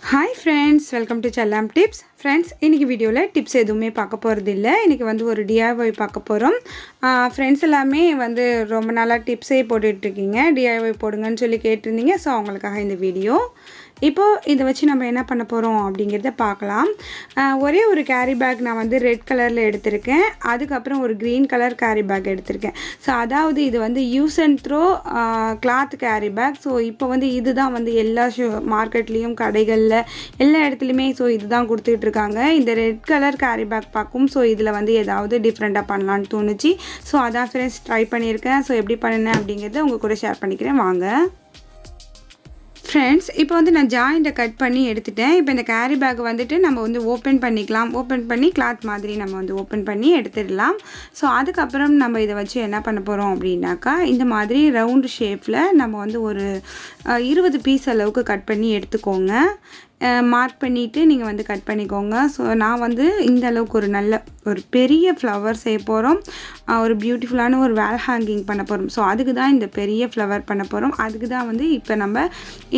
Hi friends, welcome to Challam Tips. Friends, இன்னைக்கு வீடியோல tips எதுவுமே பார்க்க போறது இல்ல. இன்னைக்கு வந்து ஒரு DIY பார்க்க போறோம். ஃப்ரெண்ட்ஸ் எல்லாமே வந்து ரொம்ப நாளா டிப்ஸே போட்டுட்டு இருக்கீங்க. DIY போடுங்கன்னு சொல்லி கேட்டிருந்தீங்க. சோ அவங்களுக்காக இந்த வீடியோ. இப்போ இத வச்சு நம்ம என்ன பண்ண போறோம் அப்படிங்கறத பார்க்கலாம். ஒரே ஒரு கேரி பேக் நான் வந்து ரெட் கலர்ல எடுத்துர்க்கேன். அதுக்கு அப்புறம் ஒரு கிரீன் கலர் கேரி பேக் எடுத்துர்க்கேன். சோ அதாவது இது வந்து use and throw cloth carry bag. So இப்போ வந்து இதுதான் வந்து எல்லா மார்க்கெட்லயும் கடைகள்ல எல்லா இடத்துலயுமே சோ இதுதான் கொடுத்துட்டு இருக்காங்க. இந்த ரெட் கலர் கேரி பேக் பாக்கும். சோ இதுல வந்து ஏதாவது டிஃபரண்டா பண்ணலாம்னு தோணுச்சு. சோ அதான் फ्रेंड्स ட்ரை பண்ணியிருக்கேன். சோ எப்படி பண்ணேன் அப்படிங்கறத உங்க கூட ஷேர் பண்ணிக்கிறேன் வாங்க. Friends, இப்போ வந்து நான் ஜாயிண்ட கட் பண்ணி எடுத்துட்டேன். இப்போ இந்த கேரி பேக் வந்துட்டு நம்ம வந்து ஓபன் பண்ணிக்கலாம். ஓபன் பண்ணி கிளாத் மாதிரி நம்ம வந்து ஓபன் பண்ணி எடுத்துடலாம். சோ அதுக்கு அப்புறம் நம்ம இத வச்சு என்ன பண்ண போறோம் அப்படினாக்கா இந்த மாதிரி ரவுண்ட் ஷேப்ல நம்ம வந்து ஒரு 20 பீஸ் அளவுக்கு கட் பண்ணி எடுத்துக்கோங்க. மார்க் பண்ணிட்டு நீங்க வந்து கட் பண்ணிக்கோங்க. சோ நான் வந்து இந்த அளவுக்கு ஒரு பெரிய ஃப்ளவர் செய்ய போறோம். ஒரு பியூட்டிஃபுல்லான ஒரு வால் ஹேங்கிங் பண்ண போறோம். சோ அதுக்கு தான் இந்த பெரிய ஃப்ளவர் பண்ண போறோம். அதுக்கு தான் வந்து இப்போ நம்ம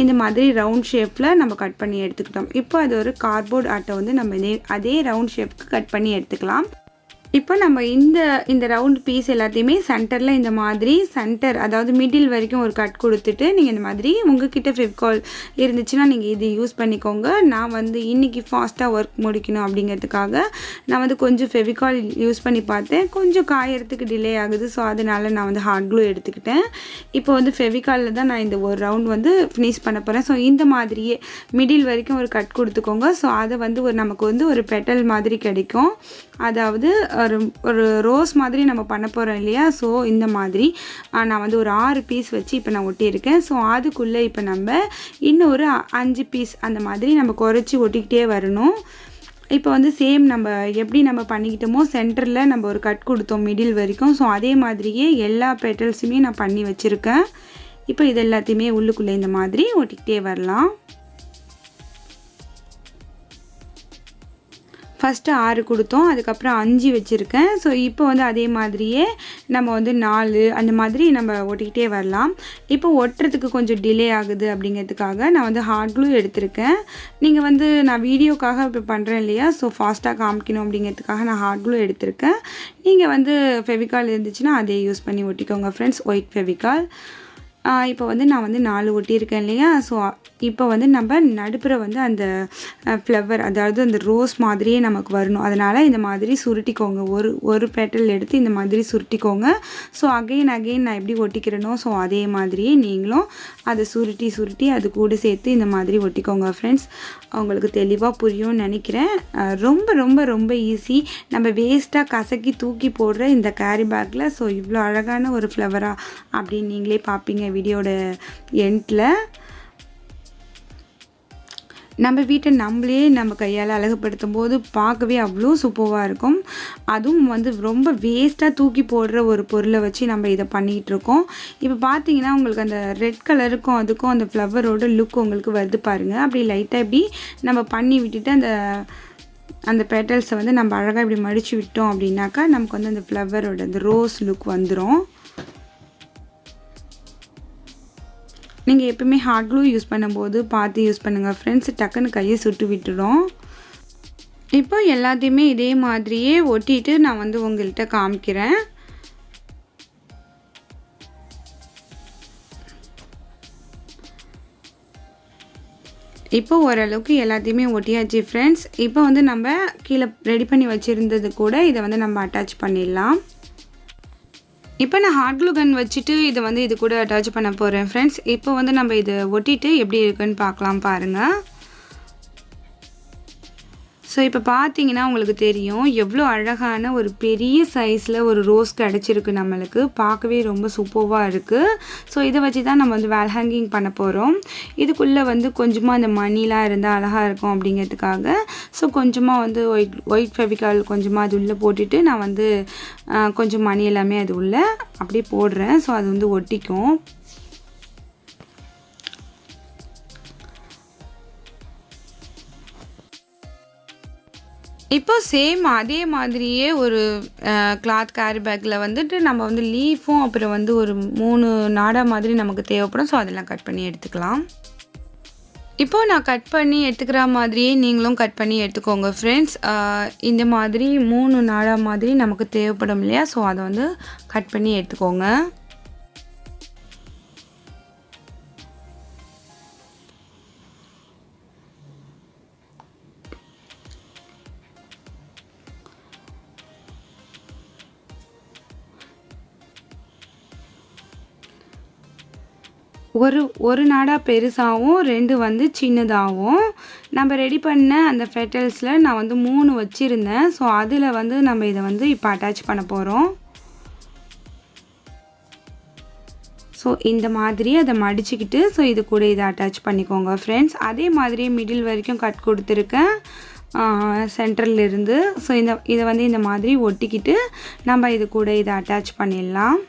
இந்த மாதிரி ரவுண்ட் ஷேப்ல நம்ம கட் பண்ணி எடுத்துக்கிட்டோம். இப்போ அது ஒரு கார்ட்போர்ட் அட்டை வந்து நம்ம அதே ரவுண்ட் ஷேப்க்கு கட் பண்ணி எடுத்துக்கலாம். இப்போ நம்ம இந்த ரவுண்ட் பீஸ் எல்லாத்தையுமே சென்டர்ல இந்த மாதிரி சென்டர் அதாவது மிடில் வரைக்கும் ஒரு கட் கொடுத்துட்டு நீங்க இந்த மாதிரி உங்ககிட்ட ஃபெவிகால் இருந்துச்சுனா நீங்க இது யூஸ் பண்ணிக்கோங்க. நான் வந்து இன்னைக்கு ஃபாஸ்டா வர்க் முடிக்கணும் அப்படிங்கிறதுக்காக நான் வந்து கொஞ்சம் ஃபெவிகால் யூஸ் பண்ணி பார்த்தேன். கொஞ்சம் காயறதுக்கு டிலே ஆகுது. சோ அதனால நான் வந்து ஹாட் க்ளூ எடுத்துக்கிட்டேன். இப்போ வந்து ஃபெவிகால்ல தான் நான் இந்த ஒரு ரவுண்ட் வந்து ஃபினிஷ் பண்ண போறேன். சோ இந்த மாதிரியே மிடில் வரைக்கும் ஒரு கட் கொடுத்துக்கோங்க. சோ அது வந்து நமக்கு வந்து ஒரு பெட்டல் மாதிரி கிடைக்கும். அதாவது ஒரு ரோஸ் மாதிரி நம்ம பண்ண போறோம் இல்லையா? சோ இந்த மாதிரி நான் வந்து ஒரு 6 பீஸ் வச்சு இப்போ நான் ஒட்டி இருக்கேன். சோ அதுக்குள்ள இப்போ நம்ம இன்னும் ஒரு 5 பீஸ் அந்த மாதிரி நம்ம குறைச்சி ஒட்டிக்கிட்டே வரணும். இப்போ வந்து சேம் நம்ம எப்படி நம்ம பண்ணிக்கிட்டோமோ சென்டர்ல நம்ம ஒரு கட் கொடுத்தோம் மிடில் வரைக்கும். சோ அதே மாதிரியே எல்லா பெட்டல்ஸுமே நான் பண்ணி வச்சிருக்கேன். இப்போ இது எல்லாத்தையுமே உள்ளுக்குள்ள இந்த மாதிரி ஒட்டிக்கிட்டே வரலாம். ஃபர்ஸ்ட் 6 கொடுத்தோம். அதுக்கு அப்புறம் 5 வச்சிருக்கேன். சோ இப்போ வந்து அதே மாதிரியே நம்ம வந்து 4 அந்த மாதிரி நம்ம ஒட்டிக்கிட்டே வரலாம். இப்போ ஒட்றதுக்கு கொஞ்சம் டிலே ஆகுது அப்படிங்கிறதுக்காக நான் வந்து ஹாட் க்ளூ எடுத்துர்க்கேன். நீங்க வந்து நான் வீடியோக்காக இப்ப பண்றேன் இல்லையா? சோ ஃபாஸ்டா காமிக்கணும் அப்படிங்கிறதுக்காக நான் ஹாட் க்ளூ எடுத்துர்க்கேன். நீங்க வந்து ஃபெவிகால் இருந்துச்சுனா அதே யூஸ் பண்ணி ஒட்டிக்கோங்க फ्रेंड्स. ஒயிட் ஃபெவிகால். இப்போ வந்து நான் வந்து 4 ஒட்டி இருக்கேன் இல்லையா? சோ இப்போ வந்து நம்ம நடுப்புற வந்து அந்த ஃப்ளவர் அதாவது அந்த ரோஸ் மாதிரியே நமக்கு வரணும். அதனால இந்த மாதிரி சுருட்டிக்கோங்க. ஒரு பெட்டல் எடுத்து இந்த மாதிரி சுருட்டிக்கோங்க. சோ அகைன் நான் எப்படி ஒட்டிக்கிறேனோ சோ அதே மாதிரியே நீங்களும் அதை சுருட்டி அது கூட சேர்த்து இந்த மாதிரி ஒட்டிக்கோங்க फ्रेंड्स. உங்களுக்கு தெளிவா புரியும்னு நினைக்கிறேன். ரொம்ப ஈஸி. நம்ம வேஸ்டா கசக்கி தூக்கி போடுற இந்த கேரி பேக்ல சோ இவ்ளோ அழகான ஒரு ஃப்ளவரா அப்படி நீங்களே பாப்பீங்க வீடியோட எண்ட்ல. நம்ம வீட்டை நம்ம கையால அழகுபடுத்தும்போது பார்க்கவே அவ்வளோ சூப்பரா இருக்கும். அதுவும் வந்து ரொம்ப வேஸ்டா தூக்கி போடுற ஒரு பொருளை வச்சு நம்ம இத பண்ணிட்டு இருக்கோம். இப்போ பாத்தீங்கன்னா உங்களுக்கு அந்த ரெட் கலருக்கும் அதுக்கும் அந்த ஃப்ளவரோட லுக் உங்களுக்கு வருது பாருங்க. அப்படி லைட்டா இப்படி நம்ம பண்ணி விட்டுட்டு அந்த பெட்டல்ஸை வந்து நம்ம அழகா இப்படி மடிச்சு விட்டோம் அப்படினாக்கா நமக்கு வந்து அந்த ஃப்ளவரோட அந்த ரோஸ் லுக் வந்துரும். நீங்க எப்பவுமே ஹாட் க்ளூ யூஸ் பண்ணும்போது பார்த்து யூஸ் பண்ணுங்க फ्रेंड्स. டக்குன்னு கையை சுட்டு விட்டுடும். இப்போ எல்லாத்தையுமே இதே மாதிரியே ஒட்டிட்டு நான் வந்து உங்கள்ட்ட காமிக்கிறேன். இப்போ ஓரளவுக்கு எல்லாத்தையுமே ஒட்டியாச்சு फ्रेंड्स. இப்போ வந்து நம்ம கீழ ரெடி பண்ணி வச்சிருந்தது கூட இத வந்து நம்ம அட்டாச் பண்ணிடலாம். இப்போ நான் ஹாட் க்ளூ கன் வச்சிட்டு இத வந்து இது கூட அட்டாச் பண்ண போறேன் फ्रेंड्स. இப்போ வந்து நம்ம இத ஒட்டிட்டு எப்படி இருக்குன்னு பார்க்கலாம் பாருங்க. சோ இப்போ பாத்தீங்கன்னா உங்களுக்கு தெரியும் எவ்வளவு அழகான ஒரு பெரிய சைஸ்ல ஒரு ரோஸ் கிடைச்சிருக்கு நமக்கு. பார்க்கவே ரொம்ப சூப்பரா இருக்கு. சோ இத வச்சு தான் நம்ம வந்து வால் ஹேங்கிங் பண்ண போறோம். இதுக்குள்ள வந்து கொஞ்சமா அந்த மணிலாம் இருந்தா அழகா இருக்கும் அப்படிங்கிறதுக்காக சோ கொஞ்சமா வந்து ஒயிட் ஃபெவிகால் கொஞ்சமா அது உள்ள போட்டுட்டு நான் வந்து கொஞ்சம் மணி எல்லாமே அது உள்ள அப்படியே போடுறேன். சோ அது வந்து ஒட்டிக்கும். இப்போ சேம் அதே மாதிரியே ஒரு கிளாத் கேரி பேக்ல வந்துட்டு நம்ம வந்து லீஃபும் அப்புறம் வந்து ஒரு 3 நாடா மாதிரி நமக்கு தேவைப்படும். சோ அதெல்லாம் கட் பண்ணி எடுத்துக்கலாம். இப்போ நான் கட் பண்ணி எடுத்துக்கிற மாதிரியே நீங்களும் கட் பண்ணி எடுத்துக்கோங்க ஃப்ரெண்ட்ஸ். இந்த மாதிரி 3 நாடா மாதிரி நமக்கு தேவைப்படும் இல்லையா? ஸோ அதை வந்து கட் பண்ணி எடுத்துக்கோங்க. ஒரு நாடா பெருசாகவும் 2 வந்து சின்னதாகவும் நம்ம ரெடி பண்ண அந்த ஃபெட்டல்ஸில் நான் வந்து 3 வச்சுருந்தேன். ஸோ அதில் வந்து நம்ம இதை வந்து இப்போ அட்டாச் பண்ண போகிறோம். ஸோ இந்த மாதிரி அதை மடிச்சுக்கிட்டு ஸோ இது கூட இதை அட்டாச் பண்ணிக்கோங்க ஃப்ரெண்ட்ஸ். அதே மாதிரியே மிடில் வரைக்கும் கட் கொடுத்துருக்கேன் சென்டர்லேருந்து. ஸோ இதை வந்து இந்த மாதிரி ஒட்டிக்கிட்டு நம்ம இது கூட இதை அட்டாச் பண்ணிடலாம்.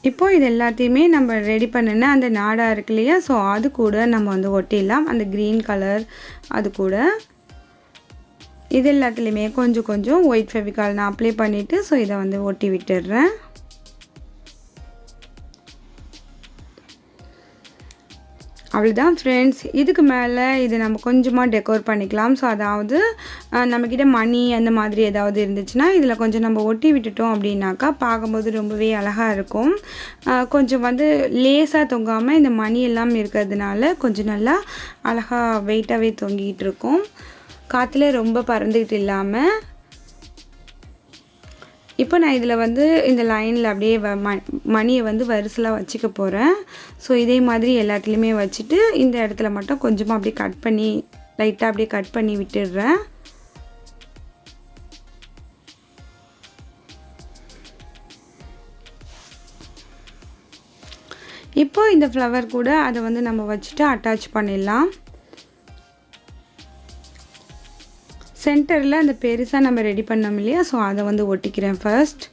இப்போது இது எல்லாத்தையுமே நம்ம ரெடி பண்ணின அந்த நாடா இருக்கு இல்லையா? ஸோ அது கூட நம்ம வந்து ஒட்டிடலாம். அந்த க்ரீன் கலர் அது கூட இது எல்லாத்துலேயுமே கொஞ்சம் கொஞ்சம் ஒயிட் ஃபெவிகால் நான் அப்ளை பண்ணிவிட்டு ஸோ இதை வந்து ஒட்டி விட்டுடுறேன். அவ்வளோதான் ஃப்ரெண்ட்ஸ். இதுக்கு மேலே இது நம்ம கொஞ்சமாக டெக்கோர் பண்ணிக்கலாம். ஸோ அதாவது நம்மக்கிட்ட மணி அந்த மாதிரி ஏதாவது இருந்துச்சுன்னா இதில் கொஞ்சம் நம்ம ஒட்டி விட்டுட்டோம் அப்படின்னாக்கா பார்க்கும்போது ரொம்பவே அழகாக இருக்கும். கொஞ்சம் வந்து லேஸாக தொங்காமல் இந்த மணி எல்லாம் இருக்கிறதுனால கொஞ்சம் நல்லா அழகாக வெயிட்டாகவே தொங்கிட்டு இருக்கும். காற்றுல ரொம்ப பறந்துக்கிட்டு இல்லாமல். இப்போ நான் இதில் வந்து இந்த லைனில் அப்படியே மணியை வந்து வரிசலாக வச்சுக்க போகிறேன். ஸோ இதே மாதிரி எல்லாத்துலேயுமே வச்சுட்டு இந்த இடத்துல மட்டும் கொஞ்சமாக அப்படியே கட் பண்ணி லைட்டாக அப்படியே கட் பண்ணி விட்டுடுறேன். இப்போ இந்த ஃப்ளவர் கூட அதை வந்து நம்ம வச்சுட்டு அட்டாச் பண்ணிடலாம். சென்டரில் அந்த பெருசாக நம்ம ரெடி பண்ணோம் இல்லையா? ஸோ அதை வந்து ஒட்டிக்கிறேன் ஃபர்ஸ்ட்.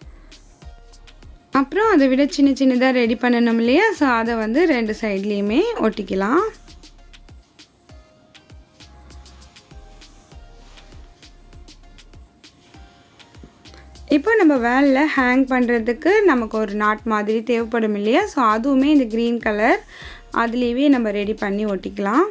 அப்புறம் அதை விட சின்ன சின்னதாக ரெடி பண்ணணும் இல்லையா? ஸோ அதை வந்து 2 சைட்லேயுமே ஒட்டிக்கலாம். இப்போ நம்ம வேலில் ஹேங் பண்ணுறதுக்கு நமக்கு ஒரு நாட் மாதிரி தேவைப்படும் இல்லையா? ஸோ அதுவுமே இந்த க்ரீன் கலர் அதுலேயே நம்ம ரெடி பண்ணி ஒட்டிக்கலாம்.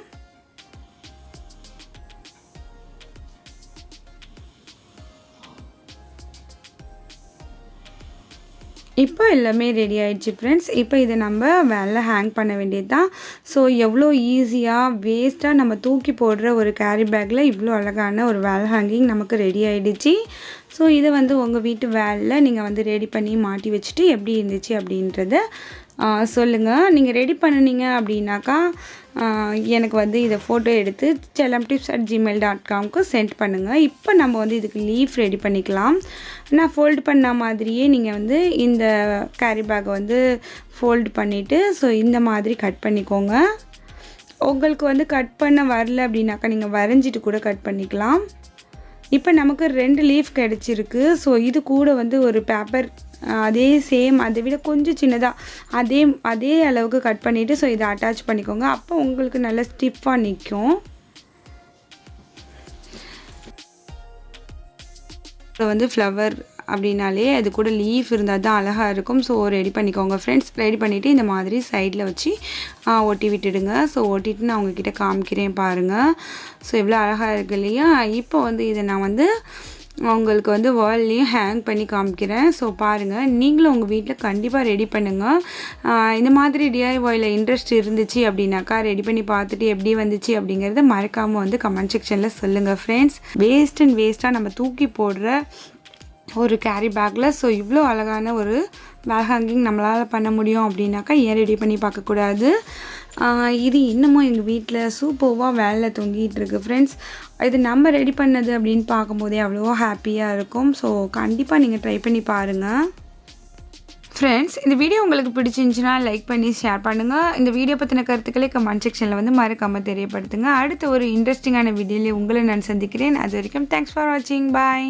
இப்போ எல்லாமே ரெடி ஆயிடுச்சு ஃப்ரெண்ட்ஸ். இப்போ இதை நம்ம வேலை ஹேங் பண்ண வேண்டியது தான். ஸோ எவ்வளோ ஈஸியாக வேஸ்ட்டாக நம்ம தூக்கி போடுற ஒரு கேரி பேக்கில் இவ்வளோ அழகான ஒரு வேல் ஹேங்கிங் நமக்கு ரெடி ஆகிடுச்சு. ஸோ இதை வந்து உங்கள் வீட்டு வேலில் நீங்கள் வந்து ரெடி பண்ணி மாட்டி வச்சுட்டு எப்படி இருந்துச்சு அப்படின்றத சொல்லுங்கள். நீங்கள் ரெடி பண்ணினீங்க அப்படின்னாக்கா எனக்கு வந்து இதை ஃபோட்டோ எடுத்து chellamtips@gmail.comக்கு சென்ட் பண்ணுங்கள். இப்போ நம்ம வந்து இதுக்கு லீஃப் ரெடி பண்ணிக்கலாம். நான் ஃபோல்டு பண்ண மாதிரியே நீங்கள் வந்து இந்த கேரி பேக்கை வந்து ஃபோல்டு பண்ணிவிட்டு ஸோ இந்த மாதிரி கட் பண்ணிக்கோங்க. உங்களுக்கு வந்து கட் பண்ண வரல அப்படின்னாக்கா நீங்கள் வரைஞ்சிட்டு கூட கட் பண்ணிக்கலாம். இப்போ நமக்கு 2 லீஃப் கிடச்சிருக்கு. ஸோ இது கூட வந்து ஒரு பேப்பர் அதே சேம் அதை விட கொஞ்சம் சின்னதாக அதே அளவுக்கு கட் பண்ணிவிட்டு ஸோ இதை அட்டாச் பண்ணிக்கோங்க. அப்போ உங்களுக்கு நல்லா ஸ்டிஃபாக நிற்கும். இப்போ வந்து ஃப்ளவர் அப்படின்னாலே அது கூட லீஃப் இருந்தால் தான் அழகாக இருக்கும். ஸோ ரெடி பண்ணிக்கோங்க ஃப்ரெண்ட்ஸ். ரெடி பண்ணிவிட்டு இந்த மாதிரி சைடில் வச்சு ஒட்டி விட்டுடுங்க. ஸோ ஒட்டிட்டு நான் உங்ககிட்ட காமிக்கிறேன் பாருங்கள். ஸோ எவ்வளோ அழகாக இருக்குது இல்லையா? இப்போ வந்து இதை நான் வந்து உங்களுக்கு வந்து வால்லையும் ஹேங் பண்ணி காமிக்கிறேன். ஸோ பாருங்கள், நீங்களும் உங்கள் வீட்டில் கண்டிப்பாக ரெடி பண்ணுங்கள். இந்த மாதிரி DIYயில் இன்ட்ரெஸ்ட் இருந்துச்சு அப்படின்னாக்கா ரெடி பண்ணி பார்த்துட்டு எப்படி வந்துச்சு அப்படிங்கிறத மறக்காமல் வந்து கமெண்ட் செக்ஷனில் சொல்லுங்கள் ஃப்ரெண்ட்ஸ். வேஸ்ட்டாக நம்ம தூக்கி போடுற ஒரு கேரி பேக்கில் ஸோ இவ்வளோ அழகான ஒரு பேக் ஹேங்கிங் நம்மளால் பண்ண முடியும் அப்படின்னாக்கா ஏன் ரெடி பண்ணி பார்க்கக்கூடாது? இது இன்னமும் எங்கள் வீட்டில் சூப்பர்வாக வேலை தொங்கிட்டு இருக்கு ஃப்ரெண்ட்ஸ். இது நம்ம ரெடி பண்ணது அப்படின்னு பார்க்கும்போதே அவ்வளோ ஹாப்பியாக இருக்கும். ஸோ கண்டிப்பாக நீங்கள் ட்ரை பண்ணி பாருங்கள் ஃப்ரெண்ட்ஸ். இந்த வீடியோ உங்களுக்கு பிடிச்சிருந்துச்சுன்னா லைக் பண்ணி ஷேர் பண்ணுங்கள். இந்த வீடியோ பற்றின கருத்துக்களை கமெண்ட் செக்ஷனில் வந்து மறக்காமல் தெரியப்படுத்துங்க. அடுத்த ஒரு இன்ட்ரெஸ்டிங்கான வீடியோவில் உங்களை நான் சந்திக்கிறேன். அது வரைக்கும் தேங்க்ஸ் ஃபார் வாட்சிங். பாய்.